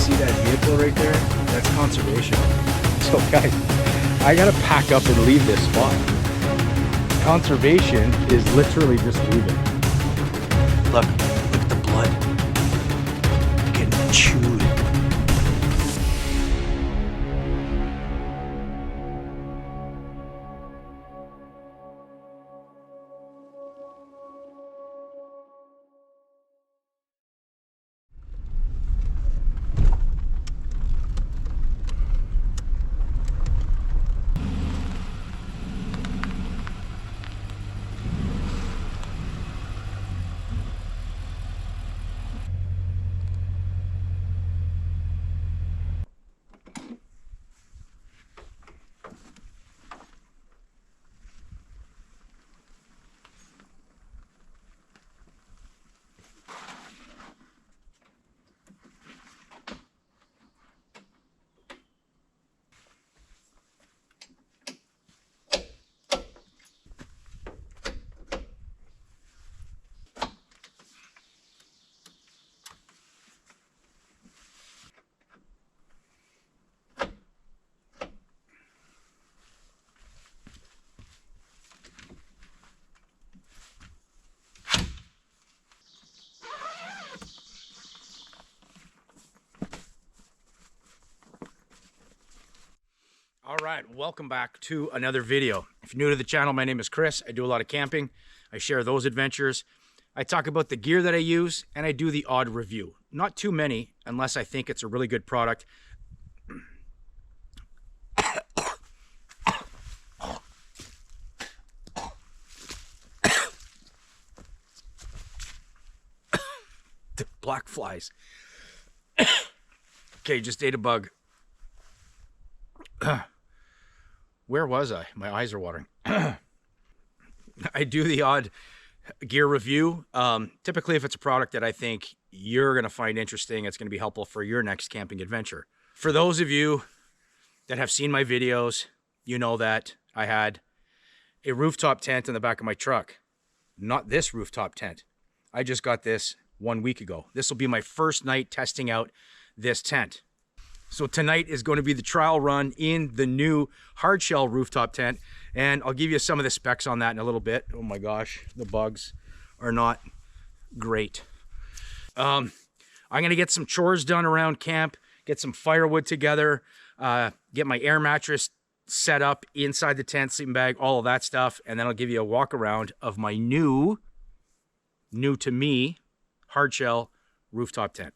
see that vehicle right there? That's conservation. So guys, I gotta pack up and leave this spot. Conservation is literally just leaving. Look at the blood. Getting chewed. All right, welcome back to another video. If you're new to the channel, my name is Chris. I do a lot of camping. I share those adventures. I talk about the gear that I use, and I do the odd review. Not too many, unless I think it's a really good product. The black flies. Okay, just ate a bug. Where was I? My eyes are watering. I do the odd gear review. Typically, if it's a product that I think you're going to find interesting, it's going to be helpful for your next camping adventure. For those of you that have seen my videos, you know that I had a rooftop tent in the back of my truck. Not this rooftop tent. I just got this 1 week ago. This will be my first night testing out this tent. So tonight is going to be the trial run in the new HARDSHELL rooftop tent, and I'll give you some of the specs on that in a little bit. Oh my gosh, the bugs are not great. I'm going to get some chores done around camp, get some firewood together, get my air mattress set up inside the tent, sleeping bag, all of that stuff, and then I'll give you a walk around of my new to me, HARDSHELL rooftop tent.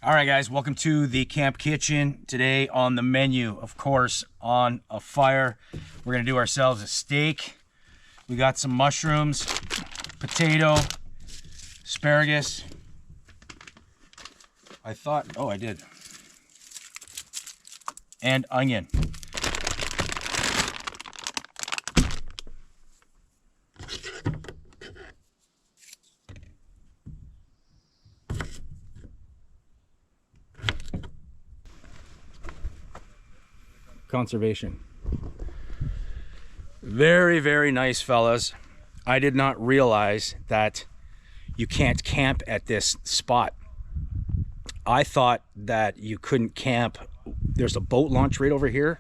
All right, guys, welcome to the camp kitchen. Today on the menu, of course, on a fire, we're gonna do ourselves a steak. We got some mushrooms, potato, asparagus. I thought, oh, I did. And onion. Conservation. Very, very nice, fellas. I did not realize that you can't camp at this spot. I thought that you couldn't camp. There's a boat launch right over here.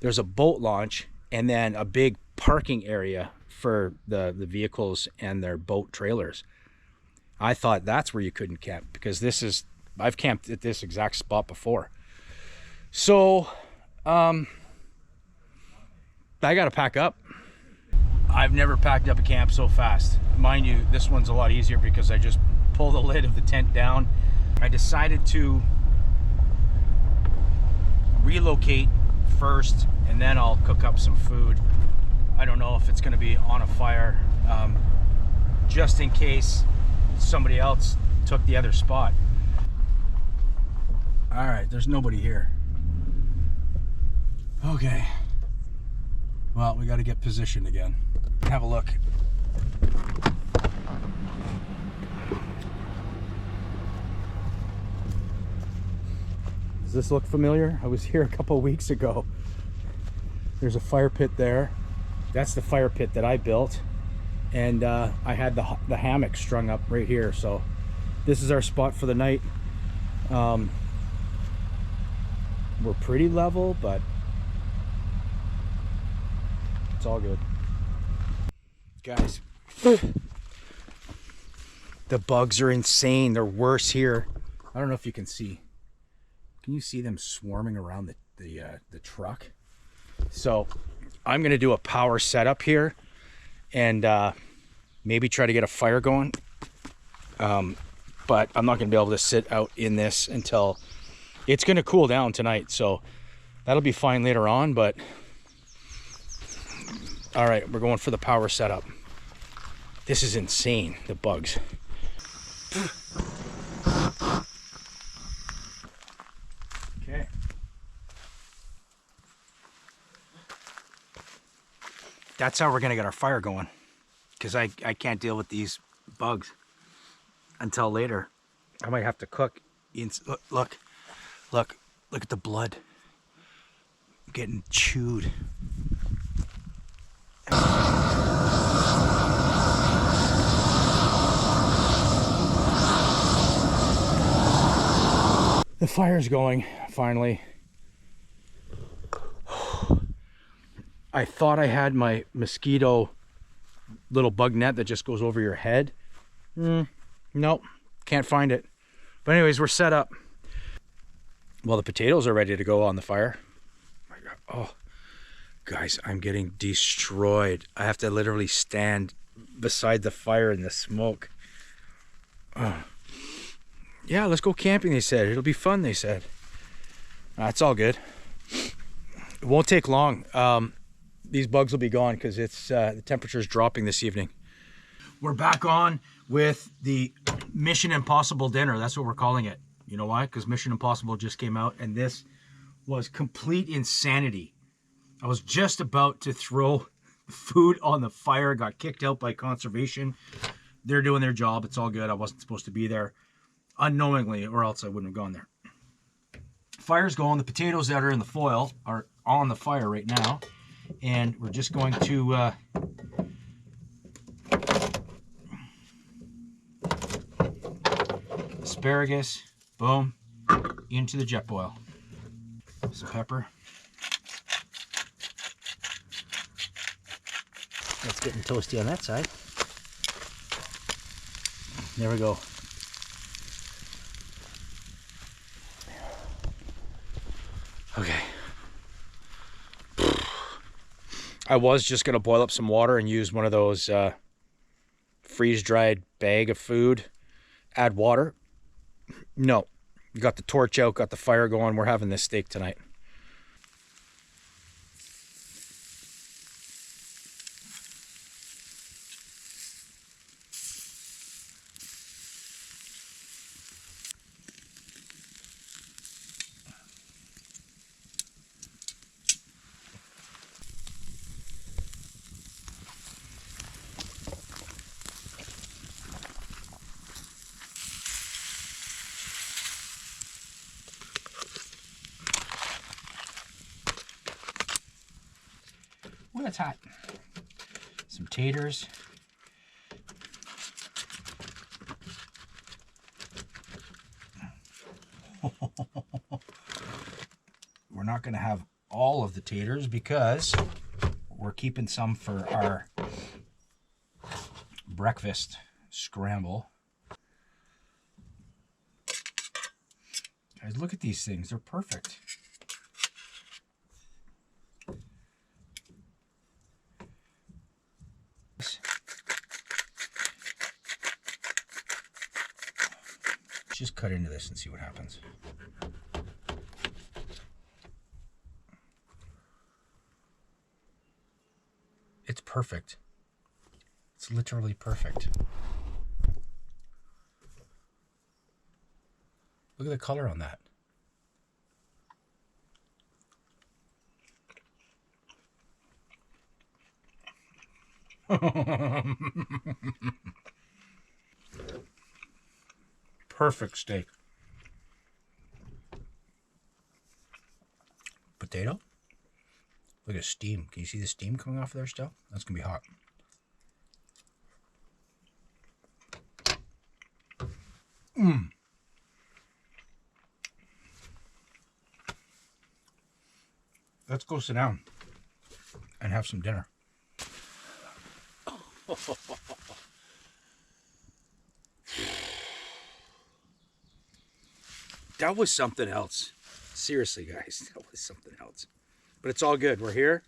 There's a boat launch and then a big parking area for the vehicles and their boat trailers. I thought that's where you couldn't camp, because I've camped at this exact spot before. So, I gotta pack up. I've never packed up a camp so fast. Mind you, this one's a lot easier because I just pull the lid of the tent down. I decided to relocate first, and then I'll cook up some food. I don't know if it's gonna be on a fire, just in case somebody else took the other spot. All right, there's nobody here. Okay. Well, we got to get positioned again. Have a look. Does this look familiar? I was here a couple of weeks ago. There's a fire pit there. That's the fire pit that I built. And I had the hammock strung up right here. So this is our spot for the night. We're pretty level, but it's all good. Guys, the bugs are insane. They're worse here. I don't know if you can see. Can you see them swarming around the truck? So I'm gonna do a power setup here and maybe try to get a fire going. But I'm not gonna be able to sit out in this until it's gonna cool down tonight. So that'll be fine later on, but all right, we're going for the power setup. This is insane, the bugs. Okay. That's how we're gonna get our fire going, because I can't deal with these bugs until later. I might have to cook. Look at the blood. I'm getting chewed. The fire's going, finally. I thought I had my mosquito little bug net that just goes over your head. Nope, can't find it. But anyways, we're set up. Well, the potatoes are ready to go on the fire. Oh my God. Oh, guys, I'm getting destroyed. I have to literally stand beside the fire in the smoke. Oh. Yeah, let's go camping, they said. It'll be fun, they said. It's all good. It won't take long. These bugs will be gone because it's the temperature's dropping this evening. We're back on with the Mission Impossible dinner. That's what we're calling it. You know why? Because Mission Impossible just came out, and this was complete insanity. I was just about to throw food on the fire, got kicked out by conservation. They're doing their job. It's all good. I wasn't supposed to be there unknowingly, or else I wouldn't have gone there. Fire's going. The potatoes that are in the foil are on the fire right now, and we're just going to asparagus, boom, into the jet boil. Some pepper. That's getting toasty on that side. There we go. Okay. I was just going to boil up some water and use one of those freeze-dried bag of food. Add water. No. Got the torch out, got the fire going. We're having this steak tonight. Well, it's hot. Some taters. We're not going to have all of the taters because we're keeping some for our breakfast scramble. Guys, look at these things. They're perfect. Let's just cut into this and see what happens. It's perfect. It's literally perfect. Look at the color on that. Perfect steak. Potato. Look at steam. Can you see the steam coming off there still? That's gonna be hot. Let's go sit down and have some dinner. That was something else. Seriously, guys, that was something else. But it's all good. We're here.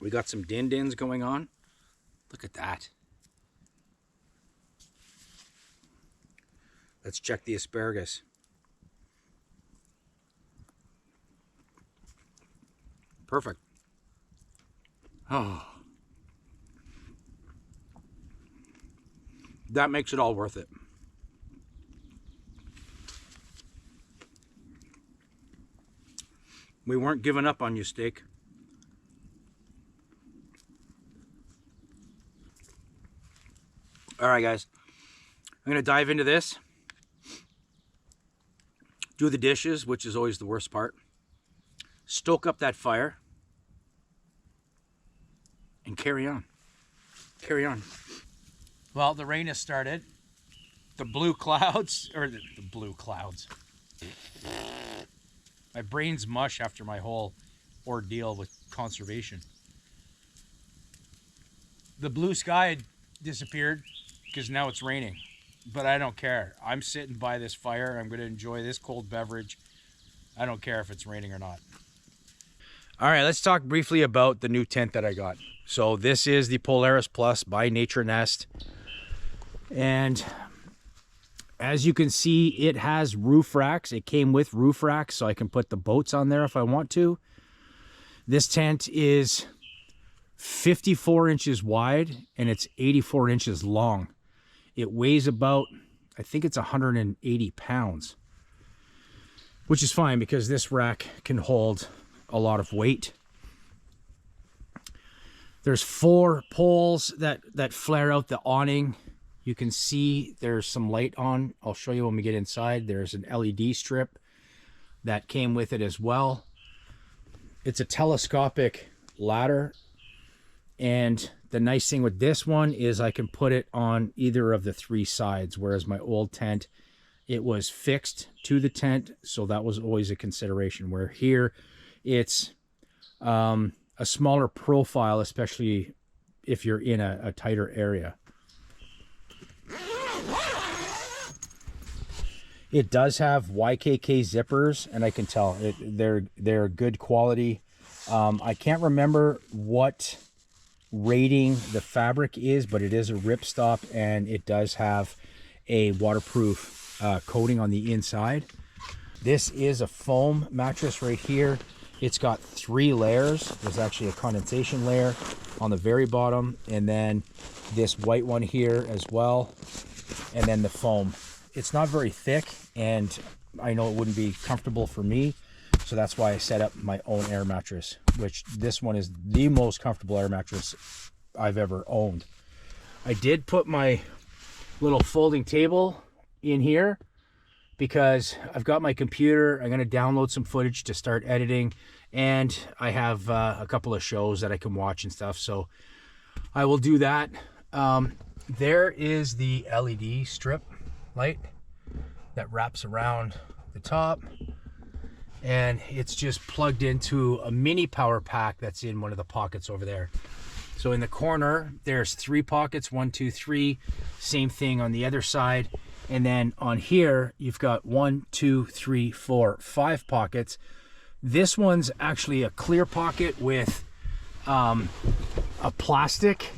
We got some din-dins going on. Look at that. Let's check the asparagus. Perfect. Oh. That makes it all worth it. We weren't giving up on you, steak. All right, guys. I'm going to dive into this. Do the dishes, which is always the worst part. Stoke up that fire. And carry on. Carry on. Well, the rain has started. The blue clouds, or the blue clouds. My brain's mush after my whole ordeal with conservation. The blue sky had disappeared because now it's raining. But I don't care. I'm sitting by this fire. I'm going to enjoy this cold beverage. I don't care if it's raining or not. All right, let's talk briefly about the new tent that I got. So this is the Polaris Plus by NATURNEST. And as you can see, it has roof racks. It came with roof racks, so I can put the boats on there if I want to. This tent is 54 inches wide and it's 84 inches long. It weighs about, I think it's 180 pounds, which is fine because this rack can hold a lot of weight. There's 4 poles that flare out the awning. You can see there's some light on. I'll show you when we get inside. There's an LED strip that came with it as well. It's a telescopic ladder. And the nice thing with this one is I can put it on either of the 3 sides, whereas my old tent, it was fixed to the tent. So that was always a consideration, where here it's a smaller profile, especially if you're in a tighter area. It does have YKK zippers, and I can tell they're good quality. I can't remember what rating the fabric is, but it is a ripstop, and it does have a waterproof coating on the inside. This is a foam mattress right here. It's got 3 layers. There's actually a condensation layer on the very bottom, and then this white one here as well, and then the foam. It's not very thick, and I know it wouldn't be comfortable for me, so that's why I set up my own air mattress, which this one is the most comfortable air mattress I've ever owned. I did put my little folding table in here because I've got my computer. I'm going to download some footage to start editing, and I have a couple of shows that I can watch and stuff, so I will do that. There is the LED strip light that wraps around the top, and it's just plugged into a mini power pack that's in one of the pockets over there. So in the corner there's 3 pockets, 1, 2, 3. Same thing on the other side. And then on here, you've got 1, 2, 3, 4, 5 pockets. This one's actually a clear pocket with a plastic,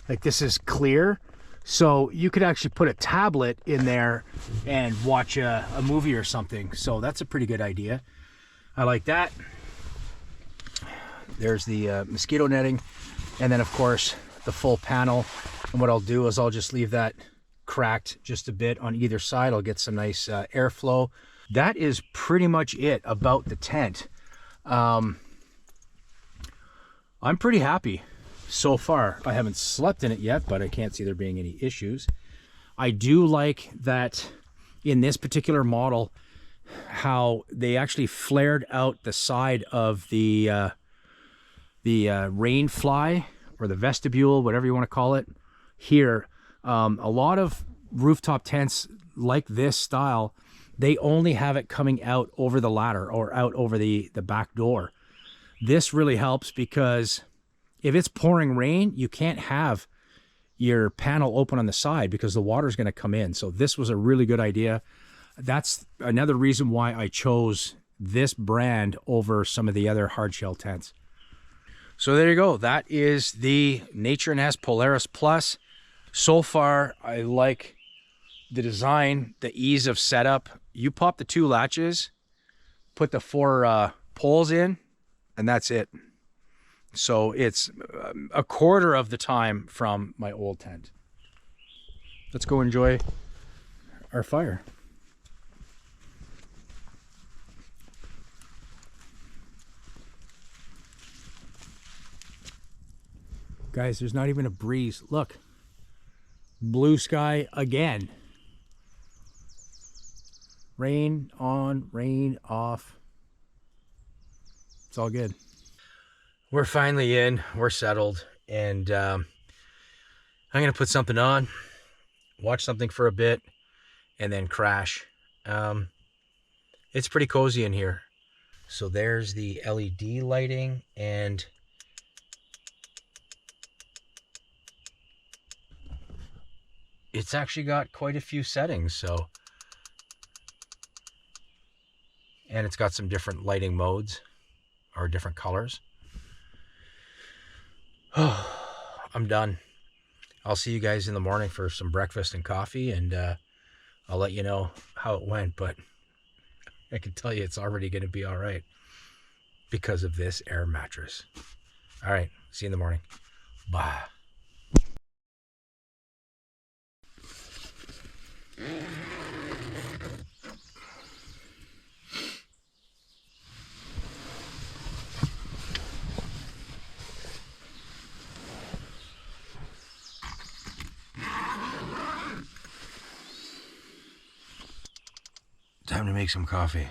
like this is clear. So you could actually put a tablet in there and watch a movie or something. So that's a pretty good idea. I like that. There's the mosquito netting. And then of course the full panel. And what I'll do is I'll just leave that cracked just a bit on either side. I'll get some nice airflow. That is pretty much it about the tent. I'm pretty happy so far. I haven't slept in it yet, but I can't see there being any issues. I do like that in this particular model how they actually flared out the side of the rain fly or the vestibule, whatever you want to call it here. A lot of rooftop tents like this style, they only have it coming out over the ladder or out over the back door. This really helps because if it's pouring rain, you can't have your panel open on the side because the water is going to come in. So this was a really good idea. That's another reason why I chose this brand over some of the other hardshell tents. So there you go. That is the NATURNEST Polaris Plus. So far, I like the design, the ease of setup. You pop the 2 latches, put the 4 poles in, and that's it. So it's a quarter of the time from my old tent. Let's go enjoy our fire. Guys, there's not even a breeze. Look, blue sky again. Rain on, rain off. It's all good. We're finally in, we're settled, and I'm gonna put something on, watch something for a bit, and then crash. It's pretty cozy in here. So there's the LED lighting, and it's actually got quite a few settings. So, and it's got some different lighting modes or different colors. Oh, I'm done. I'll see you guys in the morning for some breakfast and coffee, and I'll let you know how it went, but I can tell you it's already going to be all right because of this air mattress. All right, see you in the morning. Bye. Time to make some coffee.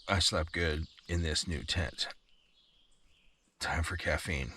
I slept good in this new tent. Time for caffeine.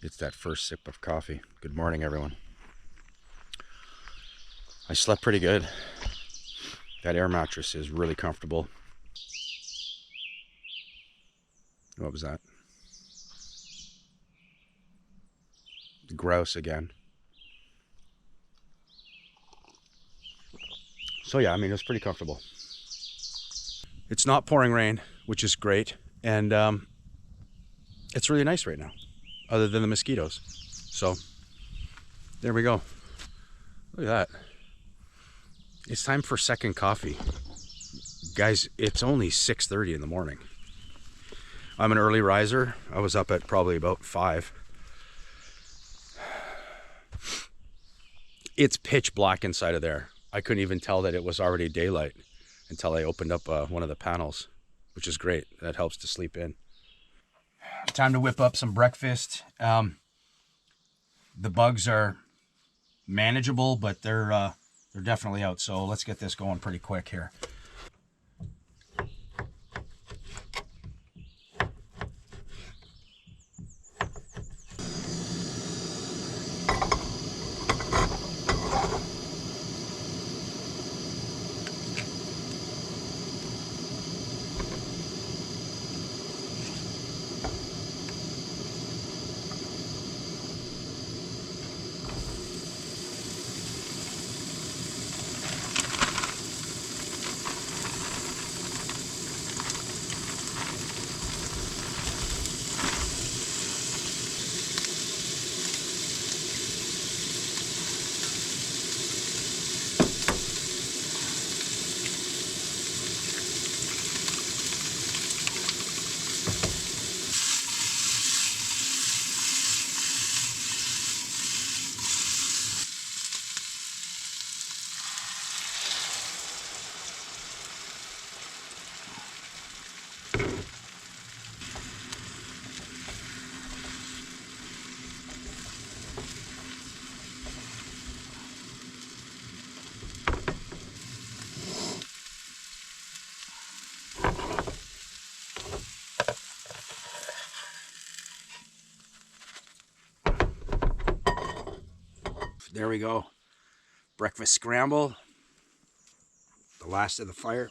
It's that first sip of coffee. Good morning, everyone. I slept pretty good. That air mattress is really comfortable. What was that? The grouse again. So yeah, I mean, it was pretty comfortable. It's not pouring rain, which is great. And it's really nice right now, other than the mosquitoes. So there we go. Look at that. It's time for second coffee. Guys, it's only 6:30 in the morning. I'm an early riser. I was up at probably about 5. It's pitch black inside of there. I couldn't even tell that it was already daylight until I opened up one of the panels, which is great. That helps to sleep in. Time to whip up some breakfast. The bugs are manageable, but they're definitely out. So let's get this going pretty quick here. There we go. Breakfast scramble. The last of the fire.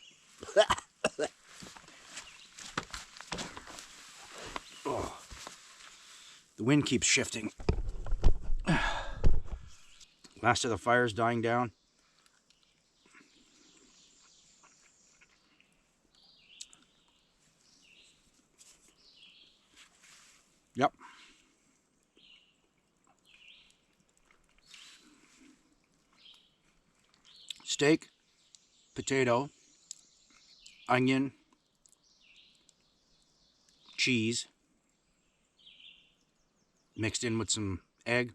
Oh. The wind keeps shifting. Last of the fire's dying down. Yep. Steak, potato, onion, cheese, mixed in with some egg,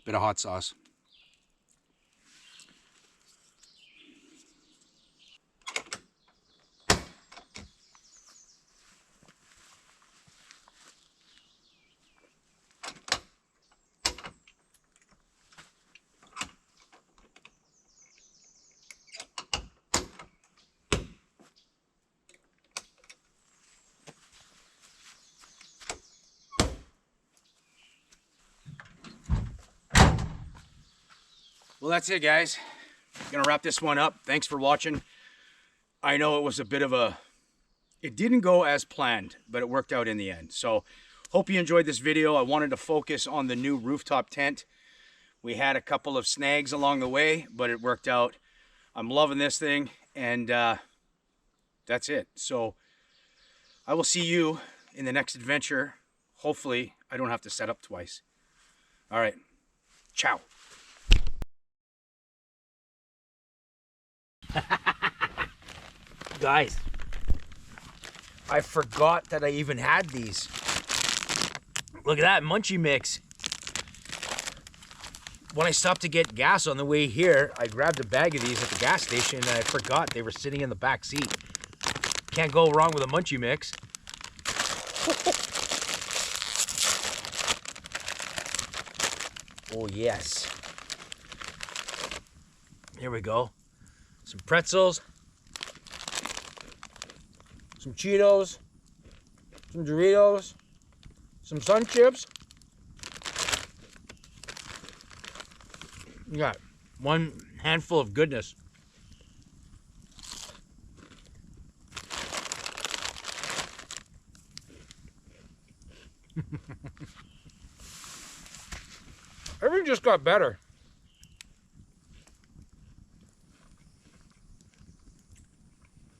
bit of hot sauce. Well, that's it, guys. Gonna wrap this one up. Thanks for watching. I know it was a bit of it didn't go as planned, but it worked out in the end. So hope you enjoyed this video. I wanted to focus on the new rooftop tent. We had a couple of snags along the way, but it worked out. I'm loving this thing, and that's it. So I will see you in the next adventure. Hopefully I don't have to set up twice. All right, ciao. Guys, I forgot that I even had these. Look at that munchie mix. When I stopped to get gas on the way here, I grabbed a bag of these at the gas station and I forgot they were sitting in the back seat. Can't go wrong with a munchie mix. Oh yes. Here we go. Some pretzels, some Cheetos, some Doritos, some Sun Chips. You got one handful of goodness. Everything just got better.